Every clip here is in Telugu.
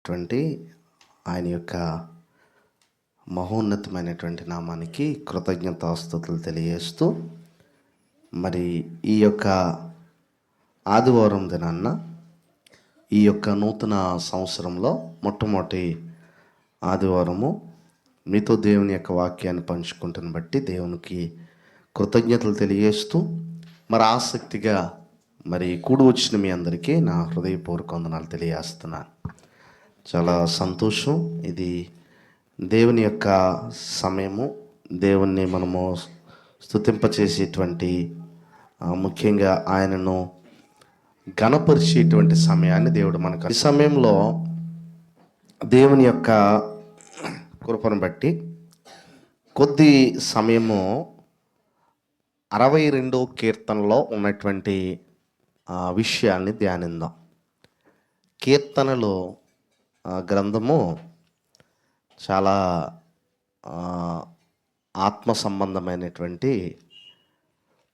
ఉన్నటువంటి ఆయన యొక్క మహోన్నతమైనటువంటి నామానికి కృతజ్ఞతాస్తుతులు తెలియజేస్తూ, మరి ఈ యొక్క ఆదివారం దినాన్న ఈ యొక్క నూతన సంవత్సరంలో మొట్టమొదటి ఆదివారము మీతో దేవుని యొక్క వాక్యాన్ని పంచుకుంటున్న బట్టి దేవునికి కృతజ్ఞతలు తెలియజేస్తూ, మరి ఆసక్తిగా కూడి వచ్చిన మీ అందరికీ నా హృదయపూర్వక వందనాలు తెలియజేస్తున్నాను. చాలా సంతోషం. ఇది దేవుని యొక్క సమయము, దేవుణ్ణి మనము స్తుతింపచేసేటువంటి, ముఖ్యంగా ఆయనను ఘనపరిచేటువంటి సమయాన్ని దేవుడు మనకు ఈ సమయంలో దేవుని యొక్క కృపను బట్టి కొద్ది సమయము 62వ కీర్తనలో ఉన్నటువంటి విషయాల్ని ధ్యానిద్దాం. కీర్తనలు గ్రంథము చాలా ఆత్మ సంబంధమైనటువంటి,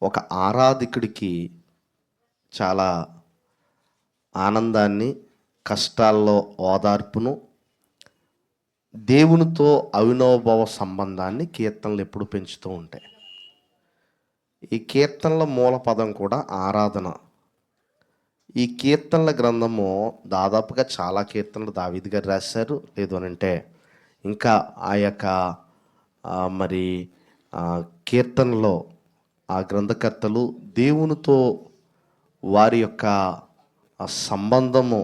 ఒక ఆరాధికుడికి చాలా ఆనందాన్ని, కష్టాల్లో ఓదార్పును, దేవునితో అవినోభావ సంబంధాన్ని కీర్తనలు ఎప్పుడు పెంచుతూ ఉంటాయి. ఈ కీర్తనల మూల పదం కూడా ఆరాధన. ఈ కీర్తనల గ్రంథము దాదాపుగా చాలా కీర్తనలు దావీదు గారు రాశారు. లేదు అని అంటే ఇంకా ఆ యొక్క కీర్తనలో ఆ గ్రంథకర్తలు దేవునితో వారి యొక్క సంబంధము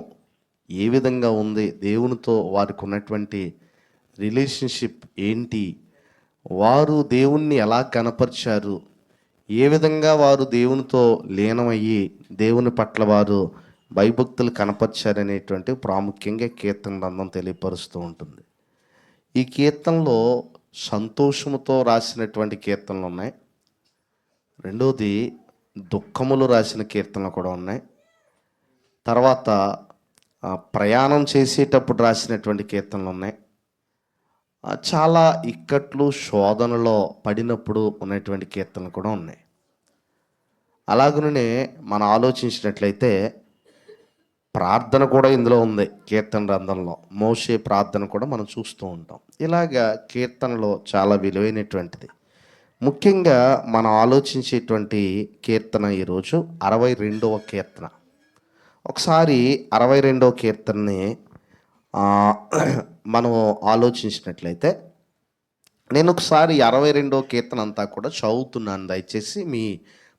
ఏ విధంగా ఉంది, దేవునితో వారికి ఉన్నటువంటి రిలేషన్షిప్ ఏంటి, వారు దేవుణ్ణి ఎలా కనపరిచారు, ఏ విధంగా వారు దేవునితో లీనమయ్యి దేవుని పట్ల వారు భయభక్తులు కనపరిచారనేటువంటి ప్రాముఖ్యంగా కీర్తన గ్రంథం తెలియపరుస్తూ ఉంటుంది. ఈ కీర్తనలో సంతోషముతో రాసినటువంటి కీర్తనలు ఉన్నాయి. రెండవది దుఃఖములు రాసిన కీర్తనలు కూడా ఉన్నాయి. తర్వాత ప్రయాణం చేసేటప్పుడు రాసినటువంటి కీర్తనలు ఉన్నాయి. చాలా ఇక్కట్లు శోధనలో పడినప్పుడు ఉన్నటువంటి కీర్తనలు కూడా ఉన్నాయి. అలాగనే మనం ఆలోచించినట్లయితే ప్రార్థన కూడా ఇందులో ఉంది. కీర్తన గ్రంథంలో మోషే ప్రార్థన కూడా మనం చూస్తూ ఉంటాం. ఇలాగా కీర్తనలో చాలా విలువైనటువంటిది. ముఖ్యంగా మనం ఆలోచించేటువంటి కీర్తన ఈరోజు 62వ కీర్తన. ఒకసారి 62వ కీర్తనని మనం ఆలోచించినట్లయితే, నేను ఒకసారి 62వ కీర్తన అంతా కూడా చదువుతున్నాను. దయచేసి మీ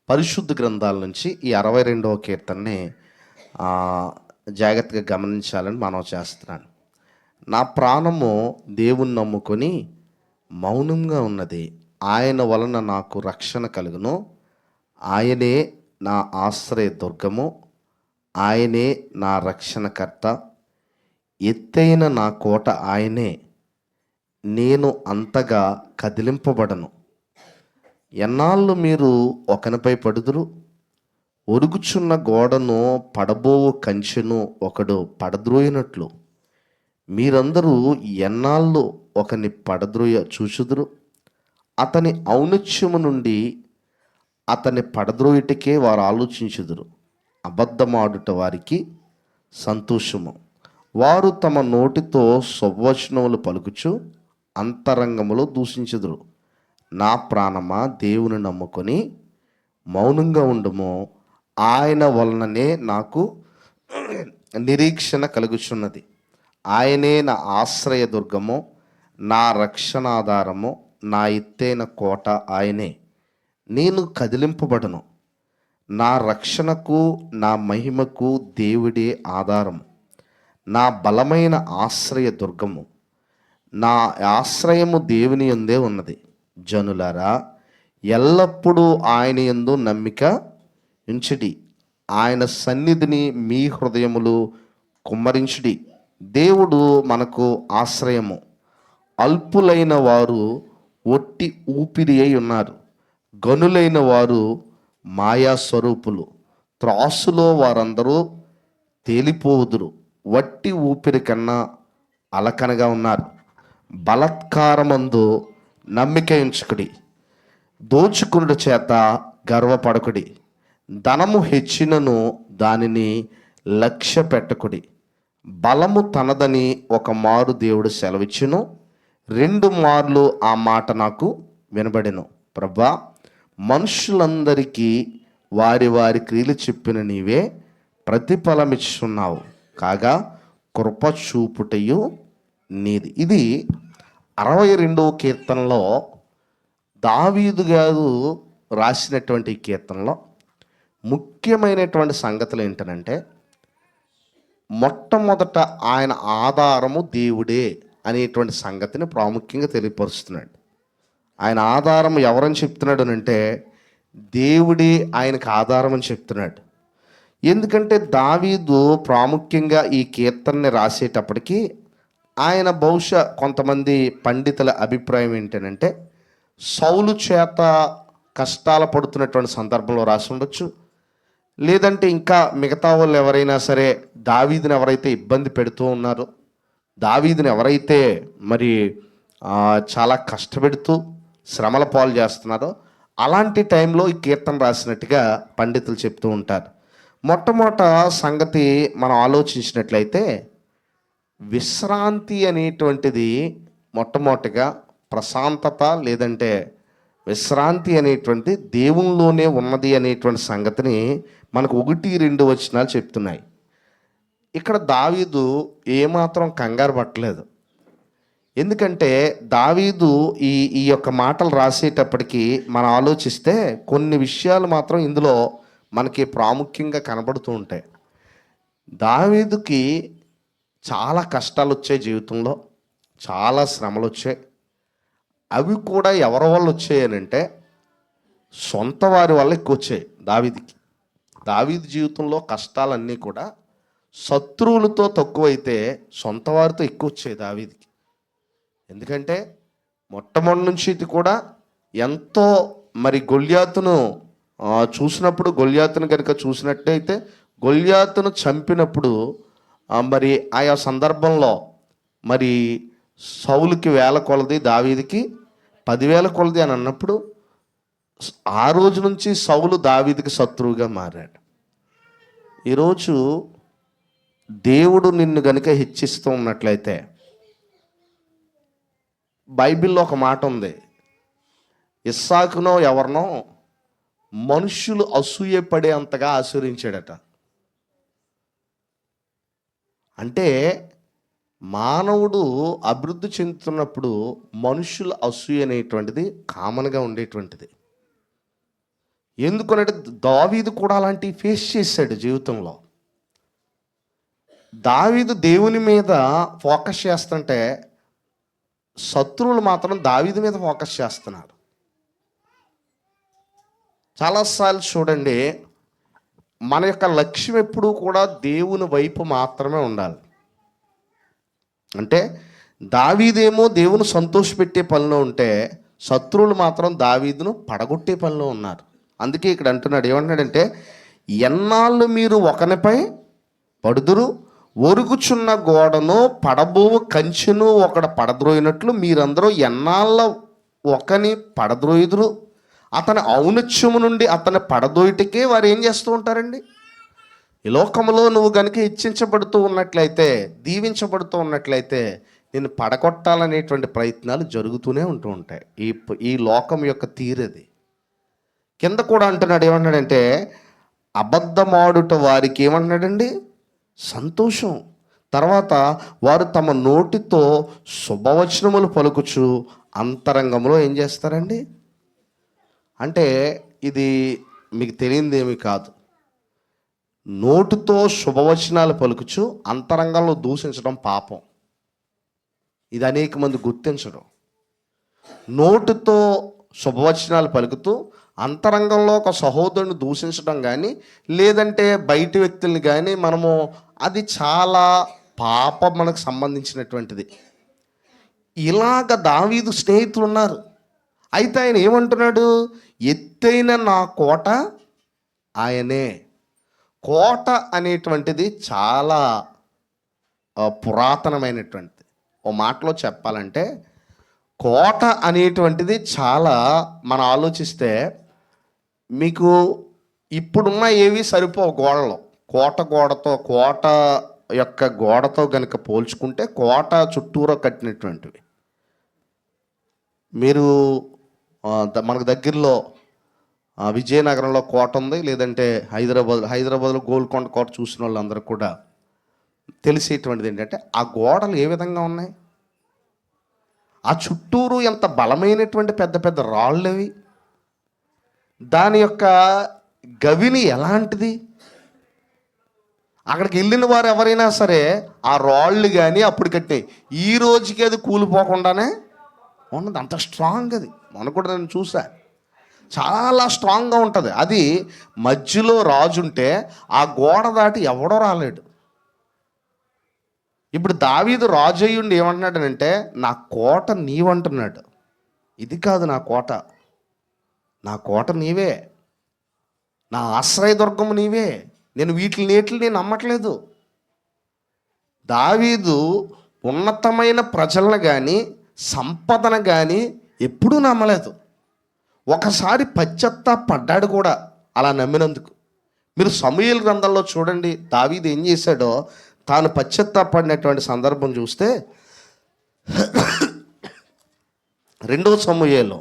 పరిశుద్ధ గ్రంథాల నుంచి ఈ 62వ కీర్తనని జాగ్రత్తగా గమనించాలని మనవి చేస్తున్నాను. నా ప్రాణము దేవుని నమ్ముకొని మౌనంగా ఉన్నది, ఆయన వలన నాకు రక్షణ కలుగును. ఆయనే నా ఆశ్రయ దుర్గము, ఆయనే నా రక్షణకర్త, ఎత్తైన నా కోట ఆయనే, నేను అంతగా కదిలింపబడను. ఎన్నాళ్ళు మీరు ఒకనిపై పడుదురు, ఒరుగుచున్న గోడను పడబోవు కంచెను ఒకడు పడద్రోయినట్లు మీరందరూ ఎన్నాళ్ళు ఒకని పడద్రోయ చూచుదురు. అతని ఔన్నత్యము నుండి అతని పడద్రోయుటకే వారు ఆలోచించుదురు. అబద్ధమాడుట వారికి సంతోషము, వారు తమ నోటితో శుభవచనములు పలుకుచు అంతరంగములో దూషించుదురు. నా ప్రాణమా దేవుని నమ్ముకొని మౌనంగా ఉండుము, ఆయన వలననే నాకు నిరీక్షణ కలుగుచున్నది. ఆయనే నా ఆశ్రయ దుర్గము, నా రక్షణాధారము, నా ఎత్తైన కోట ఆయనే, నేను కదిలింపబడను. నా రక్షణకు నా మహిమకు దేవుడే ఆధారము, నా బలమైన ఆశ్రయ దుర్గము. నా ఆశ్రయము దేవుని యందే ఉన్నది. జనులారా, ఎల్లప్పుడూ ఆయన యందు నమ్మిక ఉంచుడి. ఆయన సన్నిధిని మీ హృదయములు కుమ్మరించుడి. దేవుడు మనకు ఆశ్రయము. అల్పులైన వారు ఒట్టి ఊపిరి అయి ఉన్నారు, గనులైన వారు మాయా స్వరూపులు. త్రాసులో వారందరూ తేలిపోవుదురు, వట్టి ఊపిరి కన్నా అలకనగా ఉన్నారు. బలత్కారమందు నమ్మిక ఉంచుకుడి, దోచుకునుట చేత గర్వపడకుడి. ధనము హెచ్చినను దానిని లక్ష్య పెట్టకుడి. బలము తనదని ఒక మారు దేవుడు సెలవిచ్చును, 2 మార్లు ఆ మాట నాకు వినబడెను. ప్రభా, మనుషులందరికీ వారి వారి క్రియలు చెప్పిన నీవే ప్రతిఫలమిచ్చున్నావు, కాగా కృప చూపుటయు నీది. ఇది 62వ కీర్తనలో దావీదు గారు రాసినటువంటి కీర్తనలో ముఖ్యమైనటువంటి సంగతులు ఏంటనంటే, మొట్టమొదట ఆయన ఆధారము దేవుడే అనేటువంటి సంగతిని ప్రాముఖ్యంగా తెలియపరుస్తున్నాడు. ఆయన ఆధారం ఎవరని చెప్తున్నాడు అంటే దేవుడే ఆయనకు ఆధారం అని చెప్తున్నాడు. ఎందుకంటే దావీదు ప్రాముఖ్యంగా ఈ కీర్తనని రాసేటప్పటికీ ఆయన బహుశా కొంతమంది పండితుల అభిప్రాయం ఏంటంటే సౌలు చేత కష్టాలు పడుతున్నటువంటి సందర్భంలో రాసి ఉండొచ్చు, లేదంటే ఇంకా మిగతా వాళ్ళు ఎవరైనా సరే దావీదుని ఎవరైతే ఇబ్బంది పెడుతూ ఉన్నారో, దావీదుని ఎవరైతే మరి చాలా కష్టపెడుతూ శ్రమల పాలు చేస్తున్నారో అలాంటి టైంలో ఈ కీర్తన రాసినట్టుగా పండితులు చెప్తూ ఉంటారు. మొట్టమొదట సంగతి మనం ఆలోచించినట్లయితే విశ్రాంతి అనేటువంటిది మొట్టమొదటిగా ప్రశాంతత లేదంటే విశ్రాంతి అనేటువంటి దేవునిలోనే ఉన్నది అనేటువంటి సంగతిని మనకు 1-2 వచనాలు చెప్తున్నాయి. ఇక్కడ దావీదు ఏమాత్రం కంగారు పట్టలేదు. ఎందుకంటే దావీదు ఈ యొక్క మాటలు రాసేటప్పటికీ మనం ఆలోచిస్తే కొన్ని విషయాలు మాత్రం ఇందులో మనకి ప్రాముఖ్యంగా కనబడుతూ ఉంటాయి. దావీదుకి చాలా కష్టాలు వచ్చాయి, జీవితంలో చాలా శ్రమలు వచ్చాయి. అవి కూడా ఎవరి వల్ల వచ్చాయనంటే సొంత వారి వల్ల ఎక్కువ వచ్చాయి దావీదుకి. దావీదు జీవితంలో కష్టాలన్నీ కూడా శత్రువులతో తక్కువైతే సొంత వారితో ఎక్కువ వచ్చాయి దావీదుకి. ఎందుకంటే మొట్టమొదటి నుంచి ఇది కూడా ఎంతో మరి గొల్యాతును చూసినప్పుడు, గొల్యాతును కనుక చూసినట్టయితే గొల్యాతును చంపినప్పుడు మరి ఆయా సందర్భంలో మరి సౌలుకి 1000 కొలది, దావీదుకి 10,000 కొలది అని అన్నప్పుడు ఆ రోజు నుంచి సౌలు దావీదుకి శత్రువుగా మారాడు. ఈరోజు దేవుడు నిన్ను గనుక హెచ్చిస్తూ ఉన్నట్లయితే, బైబిల్లో ఒక మాట ఉంది, ఇస్సాకునో ఎవరినో మనుషులు అసూయపడే అంతగా ఆశీర్వదించాడట. అంటే మానవుడు అభివృద్ధి చెందుతున్నప్పుడు మనుషుల అసూయ అనేటువంటిది కామన్గా ఉండేటువంటిది. ఎందుకనంటే దావీదు కూడా అలాంటివి ఫేస్ చేశాడు జీవితంలో. దావీదు దేవుని మీద ఫోకస్ చేస్తుంటే శత్రువులు మాత్రం దావీదు మీద ఫోకస్ చేస్తున్నారు. చాలాసార్లు చూడండి, మన యొక్క లక్ష్యం ఎప్పుడూ కూడా దేవుని వైపు మాత్రమే ఉండాలి. అంటే దావీదేమో దేవుని సంతోషపెట్టే పనిలో ఉంటే శత్రువులు మాత్రం దావీదును పడగొట్టే పనిలో ఉన్నారు. అందుకే ఇక్కడ అంటున్నాడు, ఏమంటున్నాడంటే ఎన్నాళ్ళు మీరు ఒకనిపై పడుదురు, ఒరుగుచున్న గోడను పడబోవు కంచెను ఒకడు పడద్రోయినట్లు మీరందరూ ఎన్నాళ్ళ ఒకని పడద్రోయుదురు. అతని ఔన్నత్యము నుండి అతని పడదోయటకే వారు ఏం చేస్తూ ఉంటారండి? ఈ లోకంలో నువ్వు కనుక హెచ్చించబడుతూ ఉన్నట్లయితే, దీవించబడుతూ ఉన్నట్లయితే నేను పడగొట్టాలనేటువంటి ప్రయత్నాలు జరుగుతూనే ఉంటూ ఉంటాయి. ఈ లోకం యొక్క తీరది. కింద కూడా అంటున్నాడు, ఏమన్నాడంటే అబద్ధమాడుట వారికి ఏమన్నాడండి? సంతోషం. తర్వాత వారు తమ నోటితో శుభవచనములు పలుకుచు అంతరంగంలో ఏం చేస్తారండి? అంటే ఇది మీకు తెలియనిదేమీ కాదు. నోటితో శుభవచనాలు పలుకుచు అంతరంగంలో దూషించడం పాపం. ఇది అనేక మంది గుర్తించడం. నోటితో శుభవచనాలు పలుకుతూ అంతరంగంలో ఒక సహోదరుని దూషించడం కానీ, లేదంటే బయటి వ్యక్తుల్ని కానీ అది చాలా పాపం మనకు సంబంధించినటువంటిది. ఇలాగ దావీదు స్నేహితులు ఉన్నారు. అయితే ఆయన ఏమంటున్నాడు? ఎత్తైన నా కోట ఆయనే. కోట అనేటువంటిది చాలా పురాతనమైనటువంటిది. ఓ మాటలో చెప్పాలంటే కోట అనేటువంటిది చాలా, మనం ఆలోచిస్తే మీకు ఇప్పుడున్న ఏవి సరిపోవు గోడలో. కోటతో కోట యొక్క గోడతో గనుక పోల్చుకుంటే కోట చుట్టూరా కట్టినటువంటివి. మీరు మనకు దగ్గరలో విజయనగరంలో కోట ఉంది, లేదంటే హైదరాబాద్లో గోల్కొండ కోట చూసిన వాళ్ళందరూ కూడా తెలిసేటువంటిది ఏంటంటే ఆ గోడలు ఏ విధంగా ఉన్నాయి, ఆ చుట్టూరు ఎంత బలమైనటువంటి పెద్ద పెద్ద రాళ్ళవి, దాని యొక్క గవిని ఎలాంటిది. అక్కడికి వెళ్ళిన వారు ఎవరైనా సరే ఆ రాళ్ళు కానీ అప్పుడు కట్టినాయి, ఈ రోజుకి అది కూలిపోకుండానే ఉన్నది. అంత స్ట్రాంగ్ అది. మనకు కూడా నేను చూసా, చాలా స్ట్రాంగ్గా ఉంటుంది. అది మధ్యలో రాజు ఉంటే ఆ గోడ దాటి ఎవడో రాలేడు. ఇప్పుడు దావీదు రాజు అయ్యుండి ఏమంటున్నాడనంటే, నా కోట నీవంటున్నాడు. ఇది కాదు నా కోట, నా కోట నీవే, నా ఆశ్రయదుర్గము నీవే, నేను వీటిని నమ్మట్లేదు. దావీదు ఉన్నతమైన ప్రజలను కానీ సంపదను కానీ ఎప్పుడూ నమ్మలేదు. ఒకసారి పశ్చాత్తాపడ్డాడు కూడా అలా నమ్మినందుకు. మీరు సమూయేలు గ్రంథంలో చూడండి, దావీదు ఏం చేశాడో తాను పశ్చాత్తాపడినటువంటి సందర్భం చూస్తే 2వ సమూయేలు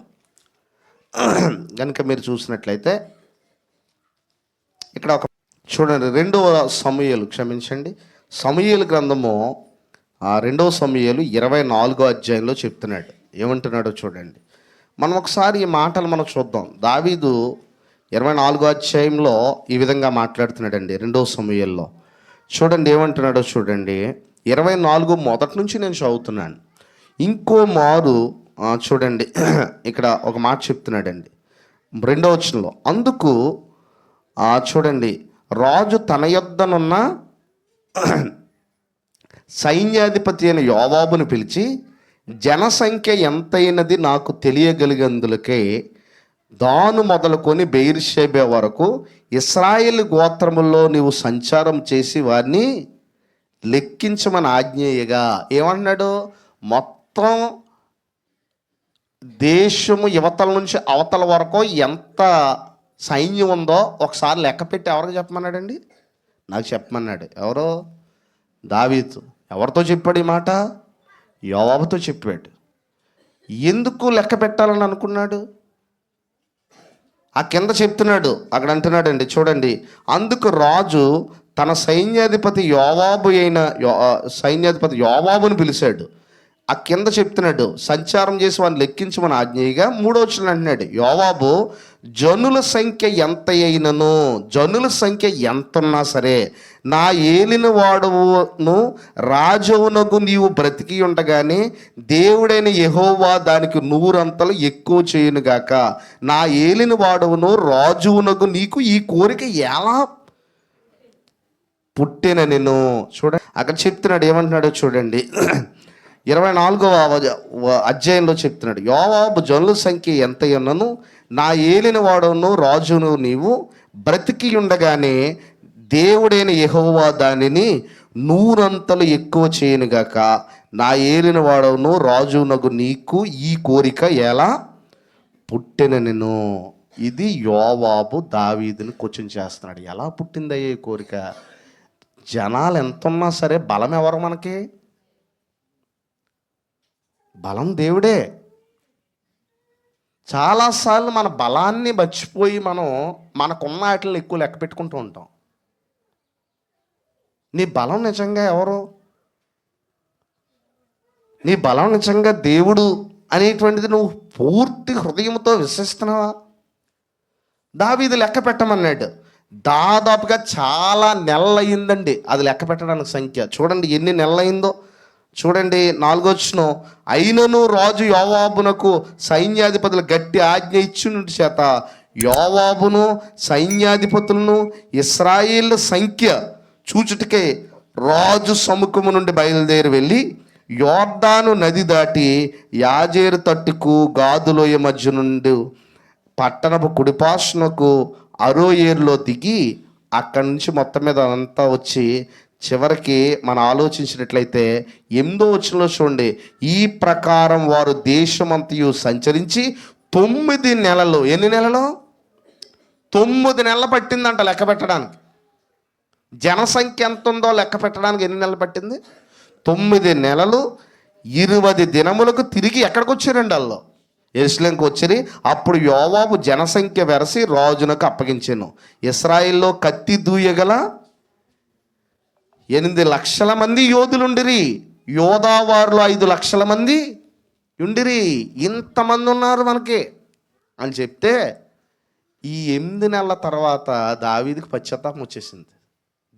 కనుక మీరు చూసినట్లయితే ఇక్కడ ఒక చూడండి, 2వ సమూయేలు సమూయేలు గ్రంథము 2వ సమూయేలు 24వ అధ్యాయంలో చెప్తున్నాడు. ఏమంటున్నాడో చూడండి. మనం ఒకసారి ఈ మాటలు మనం చూద్దాం. దావీదు 24వ అధ్యాయంలో ఈ విధంగా మాట్లాడుతున్నాడండి. 2వ సమూయేల్లో చూడండి ఏమంటున్నాడో చూడండి. 24 మొదటి నుంచి నేను చదువుతున్నాను. ఇంకో మారు చూడండి, ఇక్కడ ఒక మాట చెప్తున్నాడండి 2వ వచనంలో. అందుకు చూడండి, రాజు తన యొద్దనున్న సైన్యాధిపతి అయిన యోవాబును పిలిచి, జనసంఖ్య ఎంతైనది నాకు తెలియగలిగేందులకే దాను మొదలుకొని బెయిర్షెబా వరకు ఇశ్రాయేలు గోత్రముల్లో నీవు సంచారం చేసి వారిని లెక్కించమని ఆజ్ఞేయగా. ఏమన్నాడు? మొత్తం దేశము యువతల నుంచి అవతల వరకు ఎంత సైన్యం ఉందో ఒకసారి లెక్క పెట్టి ఎవరికి చెప్పమన్నాడండి? నాకు చెప్పమన్నాడు. ఎవరో? దావీదు. ఎవరితో చెప్పాడు ఈ మాట? యోవాబుతో చెప్పాడు. ఎందుకు లెక్క పెట్టాలని అనుకున్నాడు? ఆ కింద చెప్తున్నాడు, అక్కడ అంటున్నాడండి చూడండి. అందుకు రాజు తన సైన్యాధిపతి యోవాబును పిలిచాడు. ఆ కింద చెప్తున్నాడు, సంచారం చేసి వాడిని లెక్కించమని ఆజ్ఞేయగా. 3వ వచనం అంటున్నాడు, యోవాబు జనుల సంఖ్య ఎంత అయినను, జనుల సంఖ్య ఎంతున్నా సరే నా ఏలిన వాడును రాజవునకు నీవు బ్రతికి ఉండగానే దేవుడైన యెహోవా దానికి 100 అంతలు ఎక్కువ చేయునుగాక. నా ఏలిన వాడును రాజువునకు నీకు ఈ కోరిక ఎలా పుట్టిన నేను. చూడండి అక్కడ చెప్తున్నాడు, ఏమంటున్నాడో చూడండి. 24వ అధ్యాయంలో చెప్తున్నాడు, యోవాబు జనుల సంఖ్య ఎంత ఉన్నను నా ఏలిన వాడును రాజును నీవు బ్రతికి ఉండగానే దేవుడైన యెహోవా దానిని 100 అంతలు ఎక్కువ చేయనుగాక. నా ఏలిన వాడవును రాజునకు నీకు ఈ కోరిక ఎలా పుట్టిన నేను. ఇది యోవాబు దావీదుని క్వశ్చన్ చేస్తున్నాడు. ఎలా పుట్టిందయ్యే ఈ కోరిక? జనాలు ఎంత ఉన్నా సరే బలం ఎవరు మనకి? బలం దేవుడే. చాలాసార్లు మన బలాన్ని మర్చిపోయి మనం మనకున్న వాటిని ఎక్కువ లెక్క పెట్టుకుంటూ ఉంటాం. నీ బలం నిజంగా ఎవరు? నీ బలం నిజంగా దేవుడు అనేటువంటిది నువ్వు పూర్తి హృదయంతో విశ్వసిస్తున్నావా? దావీదు లెక్క పెట్టమన్నాడు. దాదాపుగా చాలా నెలలయ్యిందండి అది లెక్క పెట్టడానికి సంఖ్య. చూడండి ఎన్ని నెలలైందో చూడండి. 4వ వచనం, అయినను రాజు యోవాబునకు సైన్యాధిపతులు గట్టి ఆజ్ఞ ఇచ్చినట్టు చేత యోవాబును సైన్యాధిపతులను ఇశ్రాయేలు సంఖ్య చూచుటకే రాజు సముఖము నుండి బయలుదేరి వెళ్ళి యోర్దాను నది దాటి యాజేరు తట్టుకు గాదులోయ మధ్య నుండి పట్టణపు కుడిపార్శ్వనకు అరోయేరులో దిగి అక్కడి నుంచి మొత్తం మీద అంతా వచ్చి చివరికి మనం ఆలోచించినట్లయితే 8వ వచనంలో చూడండి, ఈ ప్రకారం వారు దేశమంతయు సంచరించి 9 నెలలు. ఎన్ని నెలలు? 9 నెలలు పట్టిందంట లెక్క పెట్టడానికి. జనసంఖ్య ఎంత ఉందో లెక్క పెట్టడానికి ఎన్ని నెలలు పట్టింది? 9 నెలలు 20 దినములకు తిరిగి ఎక్కడికి వచ్చారండి వాళ్ళు? యెరూషలేముకి వచ్చి అప్పుడు యోవాబు జనసంఖ్య వెరసి రాజునకు అప్పగించాను. ఇశ్రాయేల్లో కత్తి దూయగల 8 లక్షల మంది యోధులుండిరి, యోధావారులు 5 లక్షల మంది ఉండిరి. ఇంతమంది ఉన్నారు మనకి అని చెప్తే ఈ 8 నెలల తర్వాత దావీదుకి పశ్చాత్తాపం వచ్చేసింది.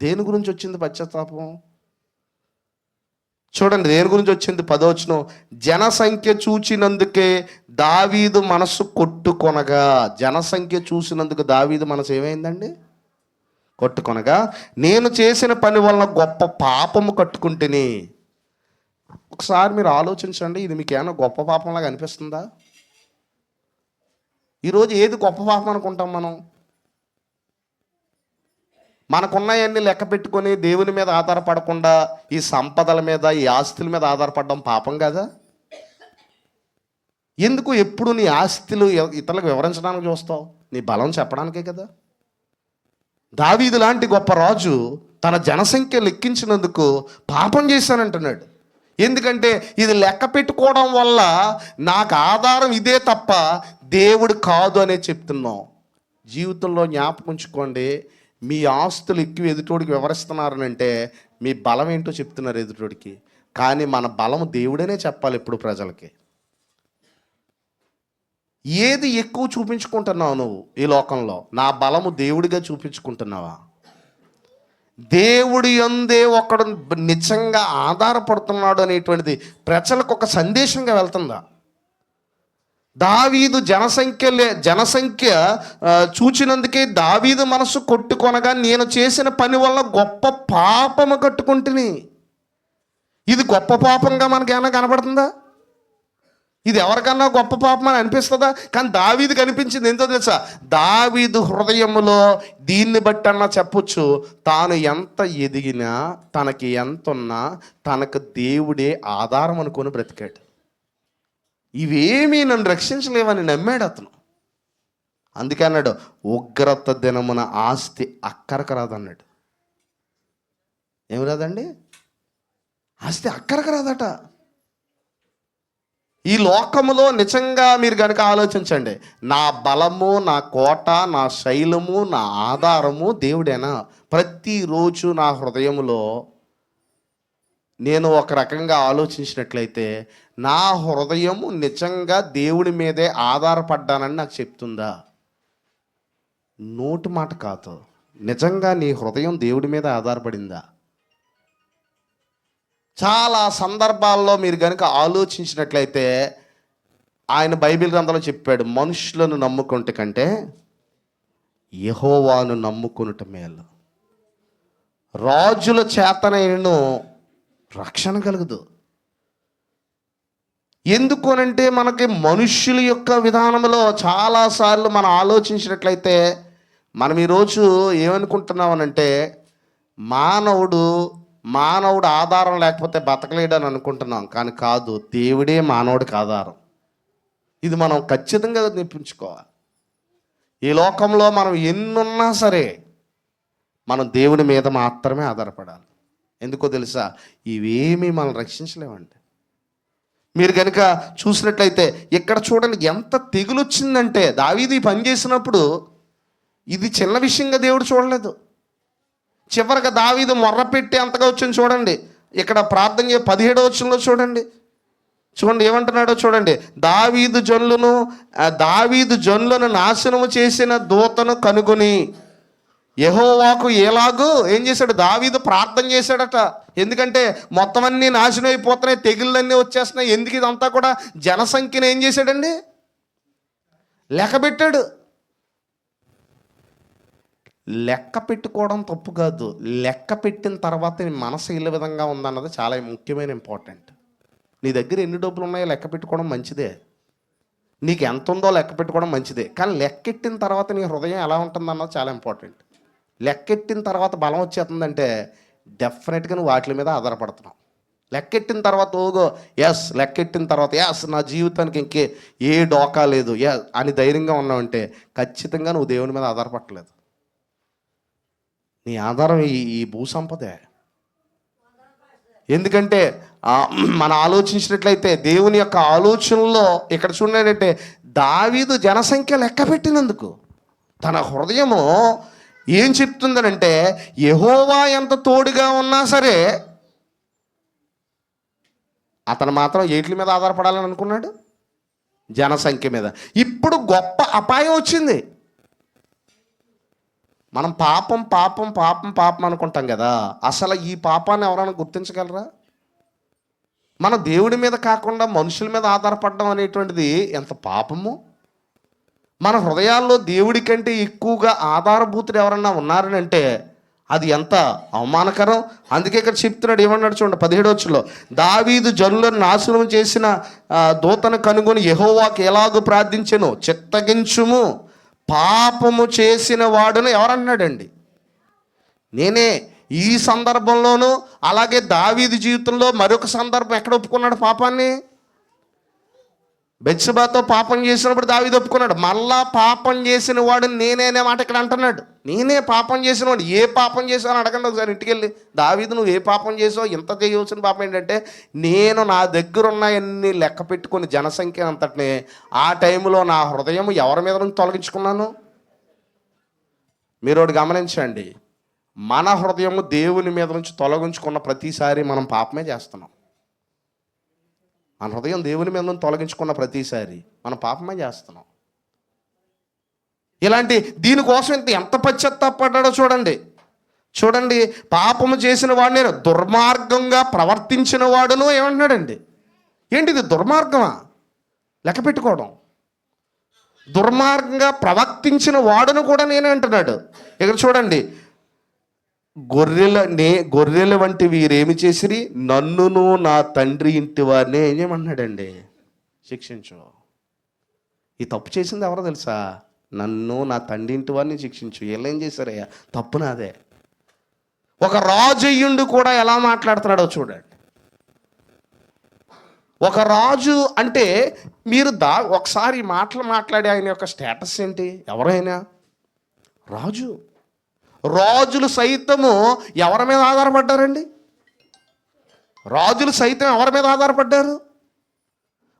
దేని గురించి వచ్చింది పశ్చాత్తాపం? చూడండి దేని గురించి వచ్చింది. 10వ వచనం, జనసంఖ్య చూచినందుకే దావీదు మనసు కొట్టుకొనగా. జనసంఖ్య చూసినందుకు దావీదు మనసు ఏమైందండి? కొట్టుకొనగా, నేను చేసిన పని వలన గొప్ప పాపము కట్టుకుంటేని. ఒకసారి మీరు ఆలోచించండి, ఇది మీకు ఏమైనా గొప్ప పాపంలాగా అనిపిస్తుందా? ఈరోజు ఏది గొప్ప పాపం అనుకుంటాం మనం? మనకున్నాయన్నీ లెక్క పెట్టుకొని దేవుని మీద ఆధారపడకుండా ఈ సంపదల మీద, ఈ ఆస్తుల మీద ఆధారపడడం పాపం కదా? ఎందుకు ఎప్పుడు నీ ఆస్తులు ఇతరులకు వివరించడానికి చూస్తావు? నీ బలం చెప్పడానికే కదా. దావీదు లాంటి గొప్ప రాజు తన జనసంఖ్య లెక్కించినందుకు పాపం చేశానంటున్నాడు. ఎందుకంటే ఇది లెక్క పెట్టుకోవడం వల్ల నాకు ఆధారం ఇదే తప్ప దేవుడు కాదు అనే చెప్తున్నాం. జీవితంలో జ్ఞాపకం ఉంచుకోండి, మీ ఆస్తులు ఎక్కువ ఎదుటోడికి వివరిస్తున్నారనంటే మీ బలం ఏంటో చెప్తున్నారు ఎదుటోడికి. కానీ మన బలం దేవుడనే చెప్పాలి ఎప్పుడు ప్రజలకి. ఏది ఎక్కువ చూపించుకుంటున్నావు నువ్వు ఈ లోకంలో? నా బలము దేవుడిగా చూపించుకుంటున్నావా? దేవుడి యందే ఒకడు నిజంగా ఆధారపడుతున్నాడు అనేటువంటిది ప్రజలకు ఒక సందేశంగా వెళ్తుందా? దావీదు జనసంఖ్య చూచినందుకే దావీదు మనసు కొట్టుకొనగా, నేను చేసిన పని వల్ల గొప్ప పాపము కట్టుకుంటుని. ఇది గొప్ప పాపంగా మనకేమైనా కనపడుతుందా? ఇది ఎవరికన్నా గొప్ప పాపం అని అనిపిస్తుందా? కానీ దావీదుకి అనిపించింది. ఎంతో తెలుసా? దావీదు హృదయములో దీన్ని బట్టి అన్నా చెప్పొచ్చు, తాను ఎంత ఎదిగినా, తనకి ఎంత ఉన్నా తనకు దేవుడే ఆధారం అనుకొని బ్రతికాడు. ఇవేమీ నన్ను రక్షించలేవని నమ్మాడు అతను. అందుకే అన్నాడు, ఉగ్రత దినమున ఆస్తి అక్కరకు రాదన్నాడు. ఏమి రాదండి? ఆస్తి అక్కరకు రాదట. ఈ లోకములో నిజంగా మీరు కనుక ఆలోచించండి, నా బలము, నా కోట, నా శైలము, నా ఆధారము దేవుడేనా? ప్రతిరోజు నా హృదయములో నేను ఒక రకంగా ఆలోచించినట్లయితే నా హృదయము నిజంగా దేవుడి మీదే ఆధారపడ్డానని నాకు చెప్తుందా? నోటి మాట కాదు, నిజంగా నీ హృదయం దేవుడి మీద ఆధారపడిందా? చాలా సందర్భాల్లో మీరు కనుక ఆలోచించినట్లయితే ఆయన బైబిల్ గ్రంథంలో చెప్పాడు, మనుషులను నమ్ముకుంటే కంటే యెహోవాను నమ్ముకొనుట మేలు. రాజుల చేతనైనను రక్షణ కలుగుదు. ఎందుకోనంటే మనకి మనుష్యుల యొక్క విధానంలో చాలాసార్లు మనం ఆలోచించినట్లయితే మనం ఈరోజు ఏమనుకుంటున్నామనంటే మానవుడు ఆధారం లేకపోతే బతకలేడని అనుకుంటున్నాం. కానీ కాదు, దేవుడే మానవుడికి ఆధారం. ఇది మనం ఖచ్చితంగా నిరూపించుకోవాలి. ఈ లోకంలో మనం ఎన్నున్నా సరే మనం దేవుడి మీద మాత్రమే ఆధారపడాలి. ఎందుకో తెలుసా? ఇవేమీ మనం రక్షించలేమండి. మీరు కనుక చూసినట్లయితే ఇక్కడ చూడండి ఎంత తెగులు వచ్చిందంటే, దావీదు ఈ పని చేసినప్పుడు ఇది చిన్న విషయంగా దేవుడు చూడలేదు. చివరిగా దావీదు మొర్రపెట్టి అంతగా వచ్చింది చూడండి. ఇక్కడ ప్రార్థన 17వ వచనంలో చూడండి ఏమంటున్నాడో చూడండి. దావీదు జనులను నాశనము చేసిన దూతను కనుగొని యెహోవాకు ఎలాగూ ఏం చేశాడు? దావీదు ప్రార్థన చేశాడట. ఎందుకంటే మొత్తం అన్నీ నాశనం అయిపోతున్నాయి, తెగుళ్ళన్నీ వచ్చేస్తున్నాయి. ఎందుకు ఇదంతా కూడా? జనసంఖ్యను ఏం చేశాడండి? లెక్క పెట్టాడు. లెక్క పెట్టుకోవడం తప్పు కాదు, లెక్క పెట్టిన తర్వాత నీ మనసు ఏ విధంగా ఉందన్నది చాలా ముఖ్యమైన ఇంపార్టెంట్. నీ దగ్గర ఎన్ని డబ్బులు ఉన్నాయో లెక్క పెట్టుకోవడం మంచిదే, నీకు ఎంత ఉందో లెక్క పెట్టుకోవడం మంచిదే. కానీ లెక్కెట్టిన తర్వాత నీ హృదయం ఎలా ఉంటుందన్నది చాలా ఇంపార్టెంట్. లెక్కెట్టిన తర్వాత బలం వచ్చేస్తుందంటే డెఫినెట్గా నువ్వు వాటి మీద ఆధారపడుతున్నావు. లెక్కెట్టిన తర్వాత లెక్కెట్టిన తర్వాత నా జీవితానికి ఇంకే ఏ డోకా లేదు అని ధైర్యంగా ఉన్నావంటే ఖచ్చితంగా నువ్వు దేవుని మీద ఆధారపడలేదు. నీ ఆధారం ఈ భూ సంపదే. ఎందుకంటే మనం ఆలోచించినట్లయితే దేవుని యొక్క ఆలోచనలో ఇక్కడ చూడండి, దావీదు జనసంఖ్య లెక్క పెట్టినందుకు తన హృదయము ఏం చెప్తుందనంటే, యెహోవా ఎంత తోడుగా ఉన్నా సరే అతను మాత్రం ఏట్ల మీద ఆధారపడాలని అనుకున్నాడు, జనసంఖ్య మీద. ఇప్పుడు గొప్ప అపాయం వచ్చింది. మనం పాపం పాపం పాపం పాపం అనుకుంటాం కదా, అసలు ఈ పాపాన్ని ఎవరైనా గుర్తించగలరా? మన దేవుడి మీద కాకుండా మనుషుల మీద ఆధారపడడం అనేటువంటిది ఎంత పాపము. మన హృదయాల్లో దేవుడి కంటే ఎక్కువగా ఆధారభూతులు ఎవరన్నా ఉన్నారని అంటే అది ఎంత అవమానకరం. అందుకే ఇక్కడ చెప్తున్నాడు, ఏమన్నాడు చూడండి 17వ వచనంలో, దావీదు జనులను నాశనం చేసిన దూతను కనుగొని యెహోవాకు ఎలాగూ ప్రార్థించెను, చిత్తగించుము, పాపము చేసిన వాడును ఎవరన్నాడండి? నేనే. ఈ సందర్భంలోనూ అలాగే దావీదు జీవితంలో మరొక సందర్భం ఎక్కడ ఒప్పుకున్నాడు పాపాన్ని? బెత్షెబాతో పాపం చేసినప్పుడు దావీదు ఒప్పుకున్నాడు. మళ్ళా పాపం చేసిన వాడు నేనే అనే మాట ఇక్కడ అంటున్నాడు. నేనే పాపం చేసిన వాడు. ఏ పాపం చేసావు అని అడగండి ఒకసారి ఇంటికి వెళ్ళి. దావీదు నువ్వు ఏ పాపం చేసావు, ఇంత చేయవలసిన పాపం ఏంటంటే, నేను నా దగ్గర ఉన్నాయన్ని లెక్క పెట్టుకుని జనసంఖ్య అంతటిని ఆ టైంలో నా హృదయం ఎవరి మీద నుంచి తొలగించుకున్నాను? మీరు ఒకటి గమనించండి, మన హృదయము దేవుని మీద నుంచి తొలగించుకున్న ప్రతిసారి మనం పాపమే చేస్తున్నాం. మన హృదయం దేవుని మీద నుంచి తొలగించుకున్న ప్రతిసారి మనం పాపమే చేస్తున్నాం. ఇలాంటి దీనికోసం ఎంత పశ్చాత్తాపడ్డాడో చూడండి. పాపము చేసిన వాడు నేను, దుర్మార్గంగా ప్రవర్తించిన వాడును ఏమంటున్నాడండి? ఏంటిది దుర్మార్గమా? లెక్క పెట్టుకోవడం. దుర్మార్గంగా ప్రవర్తించిన వాడును కూడా నేనే అంటున్నాడు. ఇక్కడ చూడండి, గొర్రెల వంటి వీరేమి చేసిరి, నన్నును నా తండ్రి ఇంటి వారిని ఏం చేయమంటున్నాడండి? శిక్షించు. ఈ తప్పు చేసింది ఎవరో తెలుసా? నన్ను నా తండ్రి ఇంటి వారిని శిక్షించు. వీళ్ళు ఏం చేశారయ్యా? తప్పు నాదే. ఒక రాజు అయ్యుండి కూడా ఎలా మాట్లాడుతున్నాడో చూడండి. ఒక రాజు అంటే మీరు ఒకసారి మాటలు మాట్లాడి ఆయన యొక్క స్టేటస్ ఏంటి? ఎవరైనా రాజు. రాజులు సైతము ఎవరి మీద ఆధారపడ్డారండి? రాజులు సైతం ఎవరి మీద ఆధారపడ్డారు?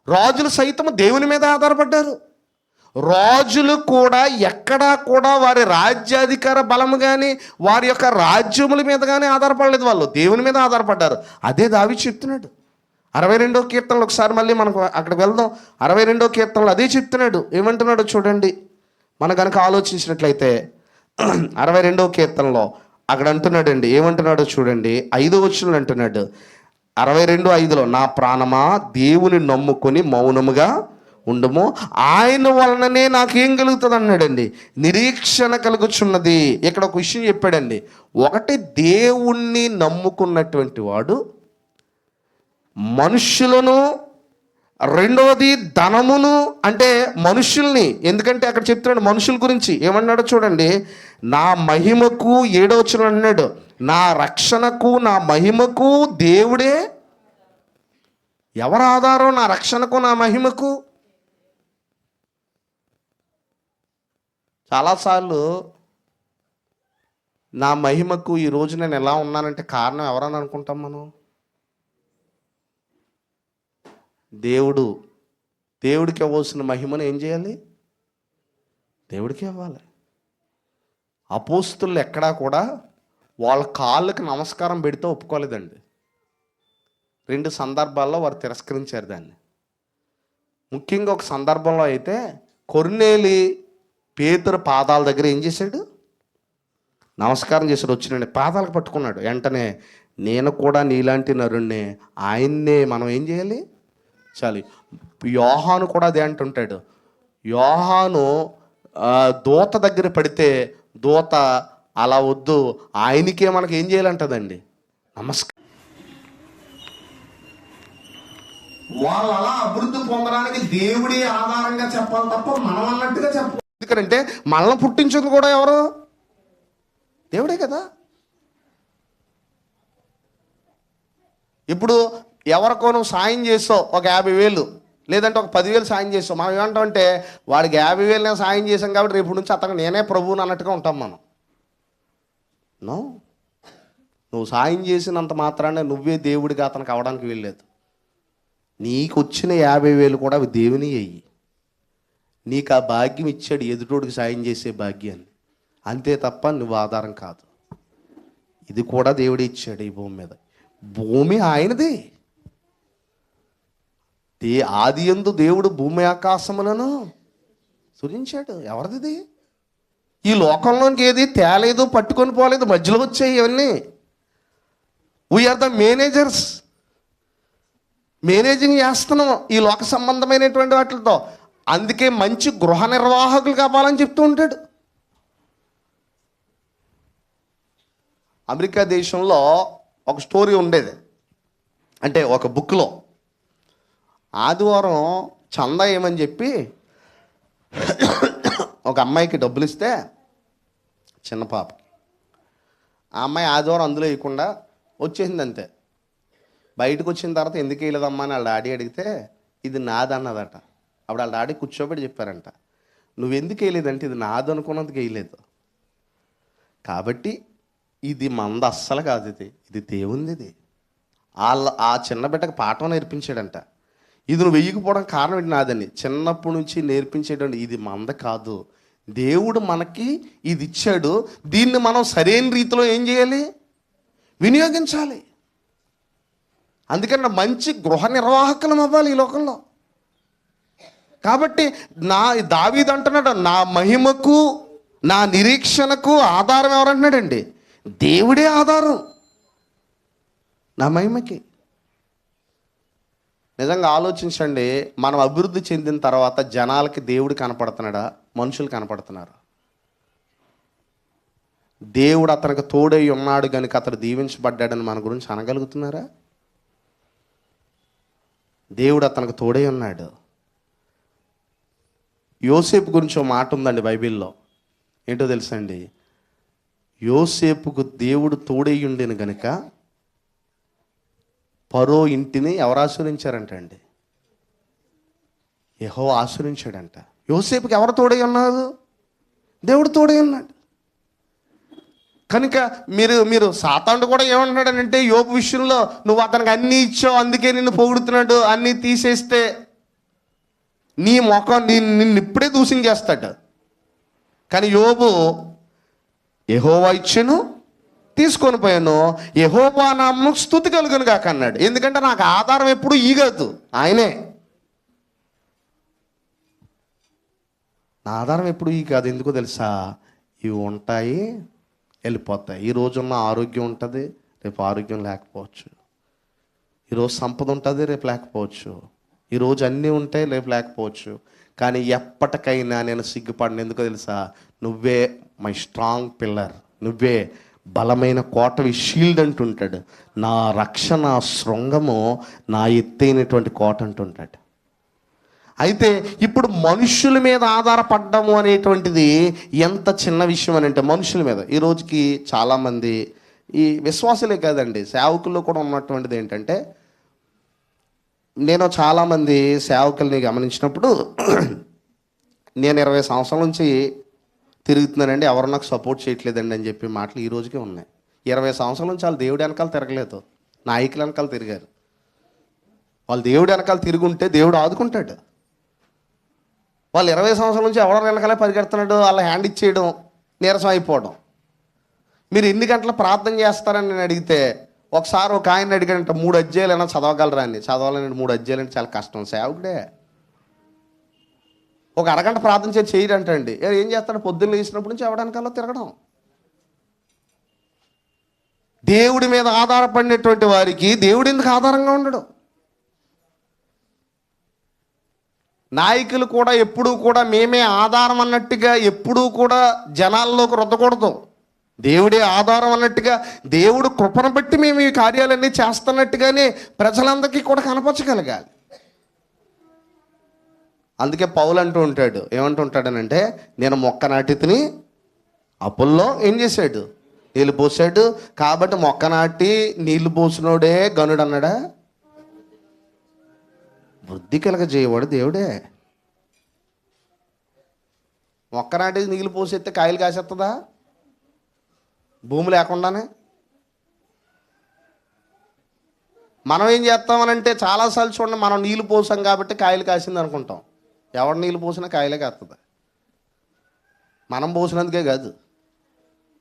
రాజులు సైతము దేవుని మీద ఆధారపడ్డారు. రాజులు కూడా ఎక్కడా కూడా వారి రాజ్యాధికార బలము కానీ వారి యొక్క రాజ్యముల మీద కానీ ఆధారపడలేదు, వాళ్ళు దేవుని మీద ఆధారపడ్డారు. అదే దావీదు చెప్తున్నాడు 62వ కీర్తనలో. ఒకసారి మళ్ళీ మనకు అక్కడికి వెళ్దాం. 62వ కీర్తనలో అదే చెప్తున్నాడు. ఏమంటున్నాడో చూడండి. మనం కనుక ఆలోచించినట్లయితే 62వ కీర్తనలో అక్కడ అంటున్నాడండి, ఏమంటున్నాడో చూడండి. 5వ వచనంలో అంటున్నాడు, 62:5లో, నా ప్రాణమా దేవుని నమ్ముకొని మౌనముగా ఉండము, ఆయన వలననే నాకేం కలుగుతుంది అన్నాడండి? నిరీక్షణ కలుగుచున్నది. ఇక్కడ ఒక విషయం చెప్పాడండి. ఒకటి, దేవుణ్ణి నమ్ముకున్నటువంటి వాడు మనుష్యులను, రెండవది ధనమును, అంటే మనుషుల్ని. ఎందుకంటే అక్కడ చెప్తున్నాడు మనుషుల గురించి. ఏమన్నాడో చూడండి, నా మహిమకు 7వ వచనం అన్నాడు, నా రక్షణకు నా మహిమకు దేవుడే. ఎవరు ఆధారం నా రక్షణకు నా మహిమకు? చాలాసార్లు నా మహిమకు ఈరోజు నేను ఎలా ఉన్నానంటే కారణం ఎవరని అనుకుంటాం మనం? దేవుడికి ఇవ్వాల్సిన మహిమను ఏం చేయాలి? దేవుడికి ఇవ్వాలి. అపోస్తులు ఎక్కడా కూడా వాళ్ళ కాళ్ళకి నమస్కారం పెడితే ఒప్పుకోలేదండి. 2 సందర్భాల్లో వారు తిరస్కరించారు దాన్ని. ముఖ్యంగా ఒక సందర్భంలో అయితే కొర్నేలి పేతురు పాదాల దగ్గర ఏం చేశాడు? నమస్కారం చేశాడు. వచ్చినండి పాదాలకు పట్టుకున్నాడు. వెంటనే, నేను కూడా నీలాంటి నరుణ్ణే, ఆయన్నే మనం ఏం చేయాలి? చాలు. యోహాను కూడా అదే అంటుంటాడు. యోహాను దూత దగ్గర పడితే దూత అలా వద్దు, ఆయనకే మనకి ఏం చేయాలంటదండి? నమస్కారం. వాళ్ళు అలా అభివృద్ధి పొందడానికి దేవుడి ఆధారంగా చెప్పాలి తప్ప మనం అన్నట్టుగా చెప్పాలి. ఎందుకంటే మనల్ని పుట్టించింది కూడా ఎవరు? దేవుడే కదా. ఇప్పుడు ఎవరికో నువ్వు సాయం చేస్తావు, ఒక 50,000 లేదంటే ఒక 10,000 సాయం చేస్తావు. మనం ఏమంటామంటే, వాడికి 50,000 నేను సాయం చేశాం కాబట్టి రేపు నుంచి అతను నేనే ప్రభువుని అన్నట్టుగా ఉంటాం మనం. నో, నువ్వు సాయం చేసినంత మాత్రాన నువ్వే దేవుడిగా అతనికి అవడానికి వెళ్ళలేదు. నీకు వచ్చిన 50,000 కూడా అవి దేవుని అయ్యి, నీకు ఆ భాగ్యం ఇచ్చాడు, ఎదుటోడికి సాయం చేసే భాగ్యాన్ని. అంతే తప్ప నువ్వు ఆధారం కాదు. ఇది కూడా దేవుడే ఇచ్చాడు. ఈ భూమి మీద భూమి ఆయనది. ఆది యందు దేవుడు భూమి ఆకాశములను సృజించాడు. ఎవరిది? ఈ లోకంలోనికి ఏది తేలేదు, పట్టుకొని పోలేదు, మధ్యలో వచ్చాయి ఇవన్నీ. We are the managers. మేనేజింగ్ చేస్తున్నాం ఈ లోక సంబంధమైనటువంటి వాటితో. అందుకే మంచి గృహ నిర్వాహకులు కావాలని చెప్తూ ఉంటాడు. అమెరికా దేశంలో ఒక స్టోరీ ఉండేది, అంటే ఒక బుక్లో. ఆదివారం చందా ఏమని చెప్పి ఒక అమ్మాయికి డబ్బులు ఇస్తే, చిన్న పాపకి, ఆ అమ్మాయి ఆదివారం అందులో ఇవ్వకుండా వచ్చేసింది అంతే. బయటకు వచ్చిన తర్వాత ఎందుకు వేయలేదమ్మా అని వాళ్ళ డాడీ అడిగితే ఇది నాదన్నదట. అప్పుడు వాళ్ళ డాడీ కూర్చోబెట్టి చెప్పారంట, నువ్వెందుకు వేయలేదంటే ఇది నాది అనుకున్నందుకు వేయలేదు. కాబట్టి ఇది మంద అస్సలు కాదు, ఇది దేవుంది. ఇది ఆ చిన్న బిడ్డకు పాఠం నేర్పించాడంట. ఇది నువ్వు వెయ్యకపోవడం కారణం ఏంటి? నాదని చిన్నప్పటి నుంచి నేర్పించేటండి. ఇది మంద కాదు, దేవుడు మనకి ఇది ఇచ్చాడు, దీన్ని మనం సరైన రీతిలో ఏం చేయాలి? వినియోగించాలి. అందుకని మంచి గృహ నిర్వాహకులం అవ్వాలి ఈ లోకంలో. కాబట్టి దావీదు అంటున్నాడు, నా మహిమకు నా నిరీక్షణకు ఆధారం ఎవరంటున్నాడండి? దేవుడే ఆధారం నా మహిమకి. నిజంగా ఆలోచించండి, మనం అభివృద్ధి చెందిన తర్వాత జనాలకి దేవుడు కనపడుతున్నాడా, మనుషులు కనపడుతున్నారు? దేవుడు అతనికి తోడై ఉన్నాడు కనుక అతడు దీవించబడ్డాడని మన గురించి అనగలుగుతున్నారా? దేవుడు అతనికి తోడై ఉన్నాడు. యోసేపు గురించి ఒక మాట ఉందండి బైబిల్లో. ఏంటో తెలుసా అండి? యోసేపుకు దేవుడు తోడై ఉండేను కనుక ఫరో ఇంటిని ఎవరు ఆశ్రయించారంట అండి? యెహోవా ఆశ్రయించాడంట. యోసేపుకి ఎవరు తోడై ఉన్నారు? దేవుడు తోడై ఉన్నాడు కనుక మీరు సాతానుడు కూడా ఏమంటున్నాడనంటే, యోబు విషయంలో నువ్వు అతనికి అన్నీ ఇచ్చావు అందుకే నిన్ను పొగుడుతున్నాడు, అన్నీ తీసేస్తే నీ ముఖం నిన్ను ఇప్పుడే దూషించేస్తాడు. కానీ యోబు యెహోవా ఇచ్చాను తీసుకొని పోయాను, యెహోవా నామమునకు స్తుతి కలుగును గాక అన్నాడు. ఎందుకంటే నాకు ఆధారం ఎప్పుడు ఈ కాదు, ఆయనే. నా ఆధారం ఎప్పుడు ఈ కాదు. ఎందుకో తెలుసా? ఇవి ఉంటాయి, వెళ్ళిపోతాయి. ఈరోజున్న ఆరోగ్యం ఉంటుంది, రేపు ఆరోగ్యం లేకపోవచ్చు. ఈరోజు సంపద ఉంటుంది, రేపు లేకపోవచ్చు. ఈరోజు అన్నీ ఉంటాయి, రేపు లేకపోవచ్చు. కానీ ఎప్పటికైనా నేను సిగ్గుపడిన. ఎందుకో తెలుసా? నువ్వే మై స్ట్రాంగ్ పిల్లర్, నువ్వే బలమైన కోటవి, షీల్డ్ అంటుంటాడు. నా రక్షణ శృంగము, నా ఎత్తైనటువంటి కోట అంటుంటాడు. అయితే ఇప్పుడు మనుషుల మీద ఆధారపడ్డము అనేటువంటిది ఎంత చిన్న విషయం అని అంటే, మనుషుల మీద ఈ రోజుకి చాలామంది, ఈ విశ్వాసులే కాదండి, సేవకుల్లో కూడా ఉన్నటువంటిది ఏంటంటే, నేను చాలామంది సేవకుల్ని గమనించినప్పుడు నేను 20 సంవత్సరాల నుంచి తిరుగుతున్నానండి, ఎవరు నాకు సపోర్ట్ చేయట్లేదండి అని చెప్పి మాటలు ఈ రోజుకే ఉన్నాయి. 20 సంవత్సరాల నుంచి వాళ్ళు దేవుడి వెనకాల తిరగలేదు, నాయకుల వెనకాల తిరిగారు. వాళ్ళు దేవుడి వెనకాల తిరుగుంటే దేవుడు ఆదుకుంటాడు. వాళ్ళు 20 సంవత్సరాల నుంచి ఎవరి వెనకాలే పరిగెడుతున్నాడు, వాళ్ళ హ్యాండ్ ఇచ్చేయడం, నీరసం అయిపోవడం. మీరు ఎన్ని గంటలు ప్రార్థన చేస్తారని నేను అడిగితే, ఒకసారి ఒక ఆయన అడిగాడంట, 3 అధ్యాయాలైనా చదవగలరా అని. చదవాలని 3 అధ్యాయాలు అంటే చాలా కష్టం, సేవకుడే. ఒక అరగంట ప్రార్థన చేసి చేయడంటండి. ఏం చేస్తాడు? పొద్దున్న లేచినప్పటి నుంచి ఎవడానికల్లా తిరగడం. దేవుడి మీద ఆధారపడినటువంటి వారికి దేవుడు ఎందుకు ఆధారంగా ఉండడు? నాయకులు కూడా ఎప్పుడూ కూడా మేమే ఆధారం అన్నట్టుగా ఎప్పుడూ కూడా జనాల్లోకి రుద్దకూడదు. దేవుడే ఆధారం అన్నట్టుగా, దేవుడు కృపను బట్టి మేము ఈ కార్యాలన్నీ చేస్తున్నట్టుగానే ప్రజలందరికీ కూడా కనపరచగలగాలి. అందుకే పౌలు అంటూ ఉంటాడు, ఏమంటూ ఉంటాడనంటే, నేను మొక్క నాటితిని, అప్పుల్లో ఏం చేశాడు? నీళ్ళు పోసాడు. కాబట్టి మొక్క నాటి నీళ్లు పోసినోడే గనుడు అన్నాడా? వృద్ధి కలగజేయవాడు దేవుడే. మొక్క నాటి నీళ్ళు పోసేస్తే కాయలు కాసేస్తుందా? భూమి లేకుండానే. మనం ఏం చేస్తామనంటే చాలాసార్లు చూడండి, మనం నీళ్ళు పోసాం కాబట్టి కాయలు కాసింది అనుకుంటాం. ఎవరు నీళ్ళు పోసినా కాయలే కాస్తుంది. మనం పోసినందుకే కాదు,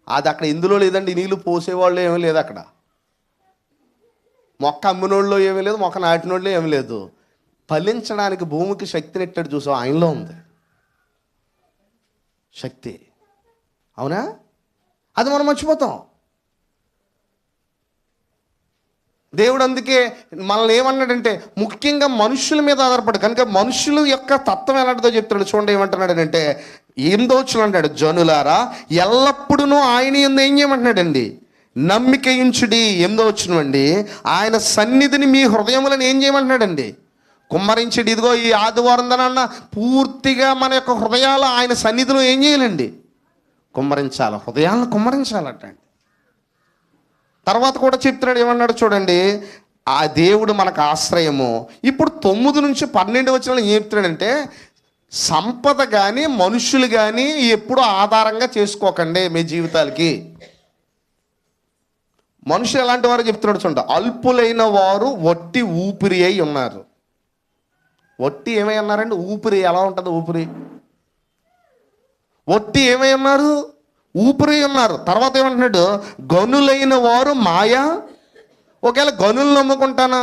అది అక్కడ ఇందులో లేదండి. నీళ్ళు పోసేవాళ్ళు ఏమీ లేదు అక్కడ. మొక్క అమ్మినోళ్ళు ఏమీ లేదు, మొక్క నాటినోళ్ళు ఏమీ లేదు. ఫలించడానికి భూమికి శక్తిని ఎట్టాడు చూసాం, ఆయనలో ఉంది శక్తి. అవునా? అది మనం మర్చిపోతాం. దేవుడు అందుకే మనల్ని ఏమన్నాడంటే ముఖ్యంగా మనుషుల మీద ఆధారపడి, కనుక మనుషుల యొక్క తత్వం ఎలాంటిదో చెప్తున్నాడు. చూడండి ఏమంటున్నాడంటే 8వ వచనం అంటాడు, జనులారా ఎల్లప్పుడూ ఆయన యందు ఏం చేయమంటున్నాడండి, నమ్మిక ఉంచుడి. 8వ వచనం అండి, ఆయన సన్నిధిని మీ హృదయములను ఏం చేయమంటున్నాడండి, కుమ్మరించడి. ఇదిగో ఈ ఆదివారం దనన్న పూర్తిగా మన యొక్క హృదయాలు ఆయన సన్నిధిలో ఏం చేయాలండి, కుమ్మరించాలి. హృదయాలను కుమ్మరించాలటండి. తర్వాత కూడా చెప్తున్నాడు, ఏమన్నాడు చూడండి, ఆ దేవుడు మనకు ఆశ్రయము. ఇప్పుడు 9 నుంచి 12 వచనాలు ఏం చెప్తున్నాడంటే, సంపద కానీ మనుషులు కానీ ఎప్పుడు ఆధారంగా చేసుకోకండి మీ జీవితాలకి. మనుషులు ఎలాంటి వారు చెప్తున్నాడు చూడండి, అల్పులైన వారు వట్టి ఊపిరి అయి ఉన్నారు. వట్టి ఏమై ఉన్నారండి, ఊపిరి. ఎలా ఉంటుంది ఊపిరి? వట్టి ఏమై ఉన్నారు, ఊపిరి ఉన్నారు. తర్వాత ఏమంటున్నాడు, గనులైన వారు మాయా. ఒకవేళ గనులు నమ్ముకుంటానా,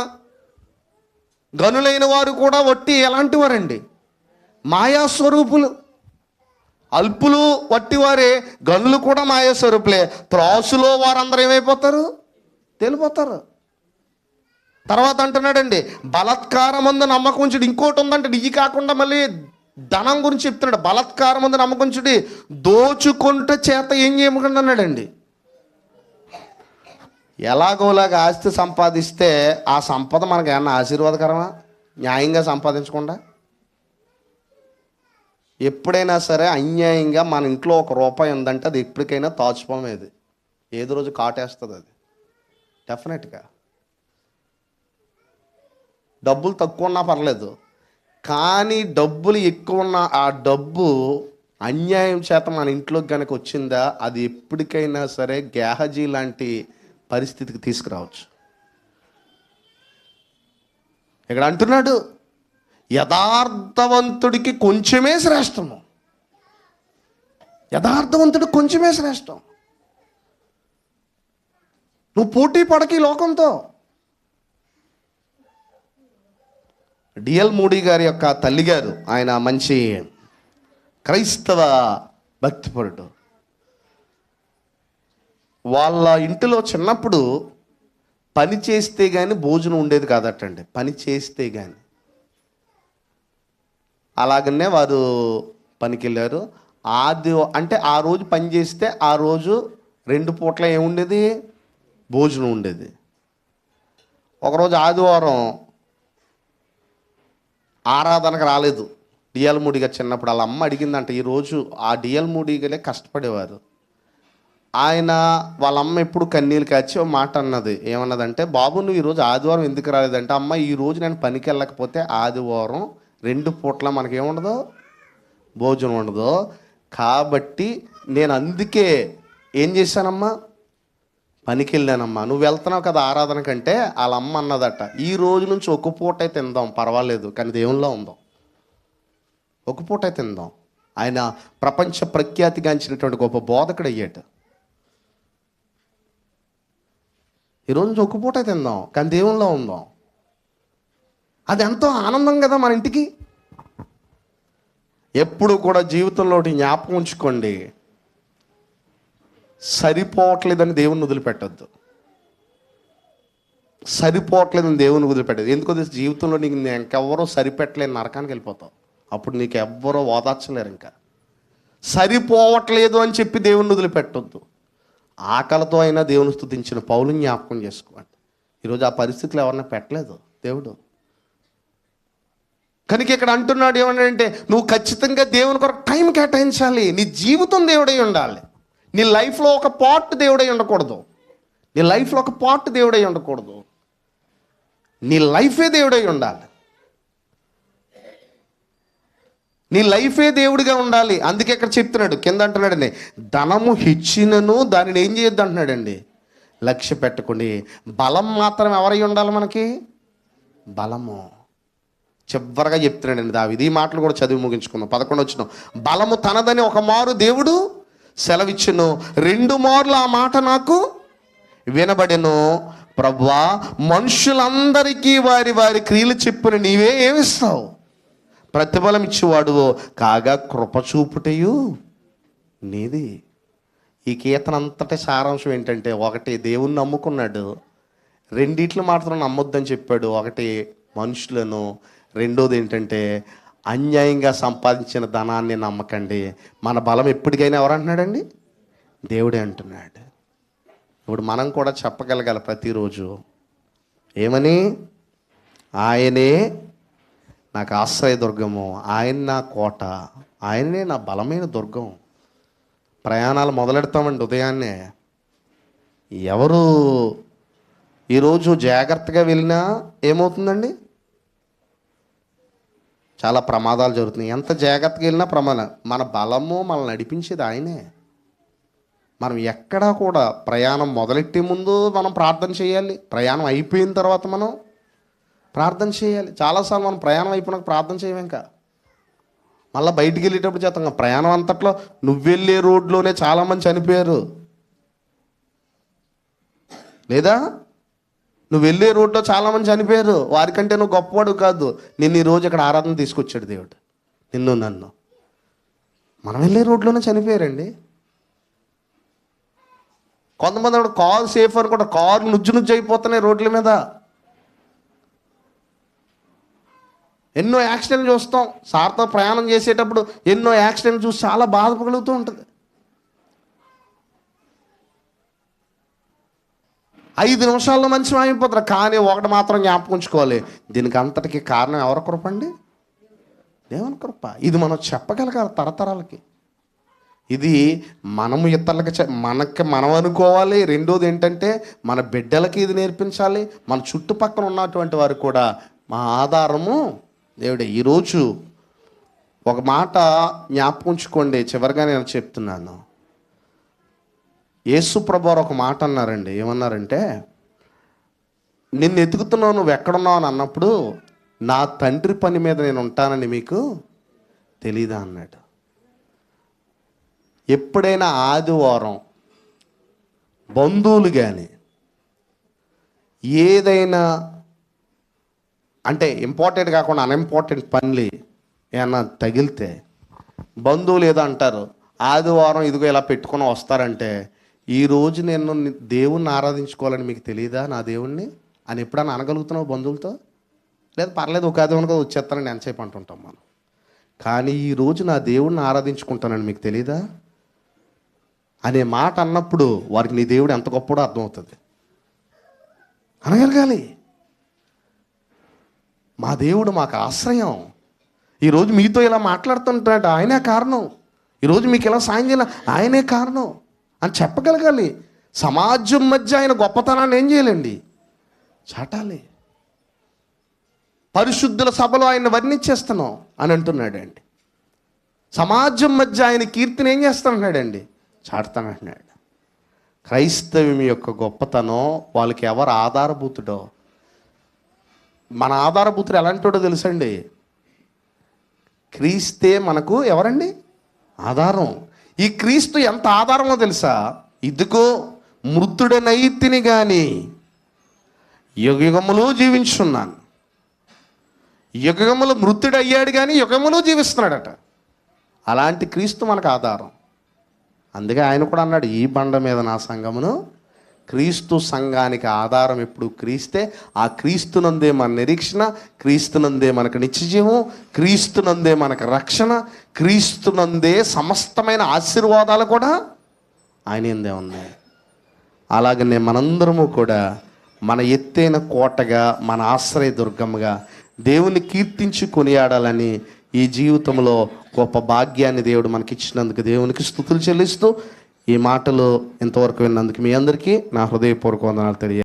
గనులైన వారు కూడా వట్టి ఎలాంటి వారండి, మాయా స్వరూపులు. అల్పులు వట్టివారే, గనులు కూడా మాయా స్వరూపులే. త్రాసులో వారందరూ ఏమైపోతారు, తేలిపోతారు. తర్వాత అంటున్నాడండి, బలత్కారం ముందు నమ్మకం ఉంచుడు. ఇంకోటి ఉందంటే ఇది కాకుండా మళ్ళీ ధనం గురించి చెప్తున్నాడు. బలత్కారం ముందు నమ్మకం ఉంచుడి, దోచుకుంటే చేత ఏం చేయకుండా అన్నాడండి. ఎలాగోలాగా ఆస్తి సంపాదిస్తే ఆ సంపద మనకు ఏమన్నా ఆశీర్వాదకరమా, న్యాయంగా సంపాదించకుండా? ఎప్పుడైనా సరే అన్యాయంగా మన ఇంట్లో ₹1 ఉందంటే అది ఎప్పటికైనా తాచుపోమేది, ఏదో రోజు కాటేస్తుంది అది డెఫినెట్గా. డబ్బులు తక్కువ ఉన్నా పర్లేదు, కానీ డబ్బులు ఎక్కువ ఉన్న ఆ డబ్బు అన్యాయం చేత మన ఇంట్లోకి కనుక వచ్చిందా అది ఎప్పటికైనా సరే గేహజీ లాంటి పరిస్థితికి తీసుకురావచ్చు. ఇక్కడ అంటున్నాడు, యథార్థవంతుడికి కొంచెమే శ్రేష్టము. యథార్థవంతుడికి కొంచెమే శ్రేష్టం. నువ్వు పోటీ పడకి లోకంతో. డిఎల్ మూడీ గారి యొక్క తల్లిగారు, ఆయన మంచి క్రైస్తవ భక్తిపరుడు. వాళ్ళ ఇంటిలో చిన్నప్పుడు పని చేస్తే కానీ భోజనం ఉండేది కాదటండి, పని చేస్తే కానీ. అలాగనే వారు పనికి వెళ్ళారు. అంటే ఆ రోజు పని చేస్తే ఆ రోజు 2 పూట్ల ఏముండేది, భోజనం ఉండేది. ఒకరోజు ఆదివారం ఆరాధనకు రాలేదు డిఎల్ మూడీ గారు. చిన్నప్పుడు వాళ్ళ అమ్మ అడిగిందంట. ఈరోజు ఆ డిఎల్ మూడీ గారే కష్టపడేవారు. ఆయన వాళ్ళ అమ్మ ఎప్పుడు కన్నీళ్ళు కాచి ఒక మాట అన్నది. ఏమన్నదంటే, బాబు నువ్వు ఈరోజు ఆదివారం ఎందుకు రాలేదంటే, అమ్మ ఈరోజు నేను పనికి వెళ్ళకపోతే ఆదివారం 2 పూట్ల మనకేముండదు, భోజనం ఉండదు. కాబట్టి నేను అందుకే ఏం చేశానమ్మా, పనికి వెళ్ళానమ్మా. నువ్వు వెళ్తున్నావు కదా ఆరాధన కంటే. వాళ్ళ అమ్మ అన్నదట, ఈ రోజు నుంచి 1 పూట అయితే తిందాం పర్వాలేదు, కానీ దేవునిలో ఉందాం, 1 పూట అయితే తిందాం. ఆయన ప్రపంచ ప్రఖ్యాతిగాంచినటువంటి గొప్ప బోధకుడు అయ్యాడు. ఈరోజు నుంచి 1 పూట తిందాం, కానీ దేవునిలో ఉందాం. అది ఎంతో ఆనందం కదా మన ఇంటికి. ఎప్పుడు కూడా జీవితంలో జ్ఞాపకం ఉంచుకోండి, సరిపోవట్లేదని దేవుని వదిలిపెట్టద్దు. సరిపోవట్లేదని దేవుని వదిలిపెట్టదు. ఎందుకో జీవితంలో నీకు ఇంకెవ్వరో సరిపెట్టలేని నరకానికి వెళ్ళిపోతావు. అప్పుడు నీకు ఎవ్వరో ఓదార్చలేరు. ఇంకా సరిపోవట్లేదు అని చెప్పి దేవుని వదిలిపెట్టొద్దు. ఆకలితో అయినా దేవుని స్తుతించిన పౌలుని జ్ఞాపకం చేసుకోండి. ఈరోజు ఆ పరిస్థితులు ఎవరన్నా పెట్టలేదు దేవుడు. కనుక ఇక్కడ అంటున్నాడు ఏమన్నాడంటే, నువ్వు ఖచ్చితంగా దేవుని కొరకు టైం కేటాయించాలి. నీ జీవితం దేవుడై ఉండాలి. నీ లైఫ్లో ఒక పార్ట్ దేవుడై ఉండకూడదు. నీ లైఫ్లో ఒక పార్ట్ దేవుడై ఉండకూడదు. నీ లైఫే దేవుడై ఉండాలి. నీ లైఫే దేవుడిగా ఉండాలి. అందుకే ఇక్కడ చెప్తున్నాడు, కింద అంటున్నాడండి, ధనము హెచ్చినను దానిని ఏం చేయొద్దు అంటున్నాడండి, లక్ష్య పెట్టుకోండి. బలం మాత్రం ఎవరై ఉండాలి మనకి? బలము. చివరగా చెప్తున్నాడండి దావీదు. ఈ మాటలు కూడా చదివి ముగించుకుందాం. 11 వచనం, బలము తనదని ఒక మారు దేవుడు సెలవిచ్చును, 2 మార్లు ఆ మాట నాకు వినబడెను. ప్రభువా, మనుషులందరికీ వారి వారి క్రియలు చెప్పున నీవే ఏమిస్తావు, ప్రతిఫలం ఇచ్చేవాడు కాగా కృప చూపుటయు నీది. ఈ కీర్తన అంతటి సారాంశం ఏంటంటే, ఒకటి దేవుణ్ణి నమ్ముకున్నాడు, రెండిట్లు మాత్రం నమ్మొద్దని చెప్పాడు. ఒకటి మనుషులను, రెండోది ఏంటంటే అన్యాయంగా సంపాదించిన ధనాన్ని నమ్మకండి. మన బలం ఎప్పటికైనా ఎవరు అంటున్నాడండి? దేవుడే అంటున్నాడు. ఇప్పుడు మనం కూడా చెప్పగలగాలి ప్రతిరోజు ఏమని? ఆయనే నాకు ఆశ్రయదుర్గము, ఆయన నా కోట, ఆయనే నా బలమైన దుర్గం. ప్రయాణాలు మొదలెడతామండి ఉదయాన్నే. ఎవరు ఈరోజు జాగ్రత్తగా వెళ్ళినా ఏమవుతుందండి? చాలా ప్రమాదాలు జరుగుతున్నాయి. ఎంత జాగ్రత్తగా వెళ్ళినా ప్రమాదం. మన బలము మనల్ని నడిపించేది ఆయనే. మనం ఎక్కడా కూడా ప్రయాణం మొదలెట్టే ముందు మనం ప్రార్థన చేయాలి, ప్రయాణం అయిపోయిన తర్వాత మనం ప్రార్థన చేయాలి. చాలాసార్లు మనం ప్రయాణం అయిపోయినాక ప్రార్థన చేయము. ఇంకా మళ్ళీ బయటికి వెళ్ళేటప్పుడు చేస్తాం. ప్రయాణం అంతట్లో నువ్వు వెళ్ళే రోడ్లోనే చాలామంది చనిపోయారు, లేదా నువ్వు వెళ్ళే రోడ్లో చాలామంది చనిపోయారు. వారికంటే నువ్వు గొప్పవాడు కాదు. నిన్ను ఈరోజు ఇక్కడ ఆరాధన తీసుకొచ్చాడు దేవుడు, నిన్ను నన్ను. మనం వెళ్ళే రోడ్లోనే చనిపోయారండి. కొంతమంది అప్పుడు కారు సేఫ్ అనుకుంటా, కారు నుజ్జు అయిపోతున్నాయి రోడ్ల మీద. ఎన్నో యాక్సిడెంట్లు చూస్తాం. సార్తో ప్రయాణం చేసేటప్పుడు ఎన్నో యాక్సిడెంట్లు చూసి చాలా బాధ కలుగుతూ ఉంటుంది. 5 నిమిషాల్లో మంచి అయిపోతారు. కానీ ఒకటి మాత్రం జ్ఞాపకం ఉంచుకోవాలి, దీనికి అంతటికి కారణం ఎవరి కృప అండి? దేవుని కృప. ఇది మనం చెప్పగలగాలి తరతరాలకి. ఇది మనము ఇతరులకి మనం అనుకోవాలి. రెండోది ఏంటంటే మన బిడ్డలకి ఇది నేర్పించాలి. మన చుట్టుపక్కల ఉన్నటువంటి వారు కూడా మా ఆధారము దేవుడే. ఈరోజు ఒక మాట జ్ఞాపకం ఉంచుకోండి, చివరిగా నేను చెప్తున్నాను. యేసు ప్రభువారు ఒక మాట అన్నారండి. ఏమన్నారంటే, నిన్ను ఎతుకుతున్నావు, నువ్వు ఎక్కడున్నావు అని అన్నప్పుడు, నా తండ్రి పని మీద నేను ఉంటానని మీకు తెలీదా అన్నాడు. ఎప్పుడైనా ఆదివారం బంధువులు కానీ ఏదైనా అంటే ఇంపార్టెంట్ కాకుండా అన్ఇంపార్టెంట్ పనులు ఏమన్నా తగిలితే బంధువులు ఏదో అంటారు, ఆదివారం ఇదిగో ఇలా పెట్టుకొని వస్తారంటే, ఈరోజు నేను దేవుణ్ణి ఆరాధించుకోవాలని మీకు తెలియదా నా దేవుణ్ణి అని ఎప్పుడన్నా అనగలుగుతున్నావు బంధువులతో? లేదు పర్లేదు ఒక ఆదివారం వచ్చేస్తానని ఎంతసేపు అంటుంటాం మనం. కానీ ఈరోజు నా దేవుణ్ణి ఆరాధించుకుంటానని మీకు తెలీదా అనే మాట అన్నప్పుడు వారికి నీ దేవుడు ఎంత గొప్పడో అర్థమవుతుంది. అనగలగాలి, మా దేవుడు మాకు ఆశ్రయం. ఈరోజు మీతో ఇలా మాట్లాడుతుంటాడు ఆయనే కారణం, ఈరోజు మీకు ఇలా సాయం చేయాలి ఆయనే కారణం అని చెప్పగలగాలి. సమాజం మధ్య ఆయన గొప్పతనాన్ని ఏం చేయాలండి? చాటాలి. పరిశుద్ధుల సభలో ఆయన వర్ణించేస్తున్నాం అని అంటున్నాడండి. సమాజం మధ్య ఆయన కీర్తిని ఏం చేస్తానంటున్నాడండి? చాటుతానంటున్నాడు. క్రైస్తవ్యం యొక్క గొప్పతనం వాళ్ళకి ఎవరు ఆధారభూతుడో. మన ఆధారభూతుడు ఎలాంటివాడో తెలుసండి? క్రీస్తే మనకు ఎవరండి ఆధారం. ఈ క్రీస్తు ఎంత ఆధారమో తెలుసా? ఇదిగో మృతుడనైతిని కానీ యుగయుగములు జీవించున్నాను. యుగయుగములు మృతుడయ్యాడు కానీ యుగములు జీవిస్తున్నాడట. అలాంటి క్రీస్తు మనకు ఆధారం. అందుకే ఆయన కూడా అన్నాడు, ఈ బండ మీద నా సంఘమును. క్రీస్తు సంఘానికి ఆధారం ఎప్పుడు క్రీస్తే. ఆ క్రీస్తునందే మన నిరీక్షణ, క్రీస్తునందే మనకు నిత్యజీవం, క్రీస్తునందే మనకు రక్షణ, క్రీస్తునందే సమస్తమైన ఆశీర్వాదాలు కూడా ఆయన ఎందే ఉన్నాయి. అలాగనే మనందరము కూడా మన ఎత్తైన కోటగా, మన ఆశ్రయ దుర్గముగా దేవుని కీర్తించి కొనియాడాలని ఈ జీవితంలో గొప్ప భాగ్యాన్ని దేవుడు మనకిచ్చినందుకు దేవునికి స్తుతులు చెల్లిస్తూ ఈ మాటలు ఇంతవరకు విన్నందుకు మీ అందరికీ నా హృదయపూర్వక వందనాలు తెలియ